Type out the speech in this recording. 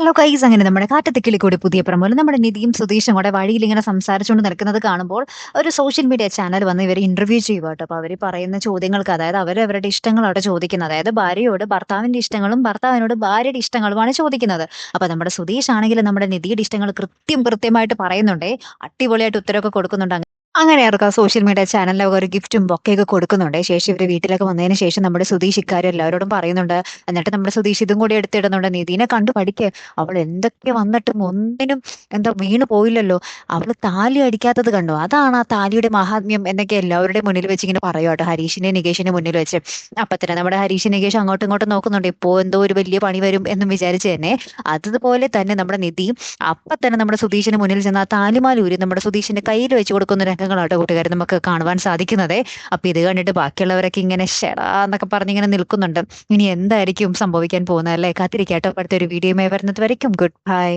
Hello guys, അങ്ങനെ നമ്മുടെ കാറ്റത്തിക്കിളി കൂടി പുതിയ പ്രമോല് നമ്മുടെ നിധിയും സുധീഷും കൂടെ വഴിയിൽ ഇങ്ങനെ സംസാരിച്ചുകൊണ്ട് നിൽക്കുന്നത് കാണുമ്പോൾ ഒരു സോഷ്യൽ മീഡിയ ചാനൽ വന്ന് ഇവർ ഇന്റർവ്യൂ ചെയ്യുക കേട്ടോ. അപ്പൊ അവർ പറയുന്ന ചോദ്യങ്ങൾക്ക്, അതായത് അവരവരുടെ ഇഷ്ടങ്ങൾ അവിടെ ചോദിക്കുന്നത്, അതായത് ഭാര്യയോട് ഭർത്താവിന്റെ ഇഷ്ടങ്ങളും ഭർത്താവിനോട് ഭാര്യയുടെ ഇഷ്ടങ്ങളുമാണ് ചോദിക്കുന്നത്. അപ്പൊ നമ്മുടെ സുധീഷ് ആണെങ്കിൽ നമ്മുടെ നിധിയുടെ ഇഷ്ടങ്ങൾ കൃത്യമായിട്ട് പറയുന്നുണ്ടേ, അടിപൊളിയായിട്ട് ഉത്തരവൊക്കെ കൊടുക്കുന്നുണ്ട്. അങ്ങനെ അവർക്ക് ആ സോഷ്യൽ മീഡിയ ചാനലിലൊക്കെ ഒരു ഗിഫ്റ്റും ബൊക്കെയൊക്കെ കൊടുക്കുന്നുണ്ട്. ശേഷം ഇവര് വീട്ടിലൊക്കെ വന്നതിന് ശേഷം നമ്മുടെ സുധീഷ് ഇക്കാര്യം എല്ലാവരോടും പറയുന്നുണ്ട്. എന്നിട്ട് നമ്മുടെ സുധീഷ് ഇതും കൂടി എടുത്തിടുന്നുണ്ട്. നിധീനെ കണ്ടു പഠിക്ക്, അവൾ എന്തൊക്കെ വന്നിട്ടും ഒന്നിനും എന്താ വീണ് പോയില്ലല്ലോ, അവള് താലി അടിക്കാത്തത് കണ്ടോ, അതാണ് ആ താലിയുടെ മഹാത്മ്യം എന്നൊക്കെ എല്ലാവരുടെയും മുന്നിൽ വെച്ച് ഇങ്ങനെ പറയുക ഹരീഷിന്റെ നികേഷിന്റെ മുന്നിൽ വെച്ച്. അപ്പൊ തന്നെ നമ്മുടെ ഹരീഷ് നികേഷ് അങ്ങോട്ടും ഇങ്ങോട്ടും നോക്കുന്നുണ്ട്, ഇപ്പോ എന്തോ ഒരു വലിയ പണി വരും എന്നും വിചാരിച്ച് തന്നെ. അതുപോലെ തന്നെ നമ്മുടെ നിധിയും അപ്പൊ തന്നെ നമ്മുടെ സുധീഷിന് മുന്നിൽ ചെന്ന് ആ താലിമാലൂരി നമ്മുടെ സുധീഷിന്റെ കയ്യിൽ വെച്ച് കൊടുക്കുന്ന രംഗങ്ങളാട്ടോ കൂട്ടുകാർ നമുക്ക് കാണുവാൻ സാധിക്കുന്നതേ. അപ്പൊ ഇത് കണ്ടിട്ട് ബാക്കിയുള്ളവരൊക്കെ ഇങ്ങനെ ഷെടാ എന്നൊക്കെ പറഞ്ഞിങ്ങനെ നിൽക്കുന്നുണ്ട്. ഇനി എന്തായിരിക്കും സംഭവിക്കാൻ പോകുന്നത് അല്ലേ? കാത്തിരിക്കാട്ടോ. അടുത്തൊരു വീഡിയോയുമായി വരുന്നത് വരയ്ക്കും ഗുഡ് ബൈ.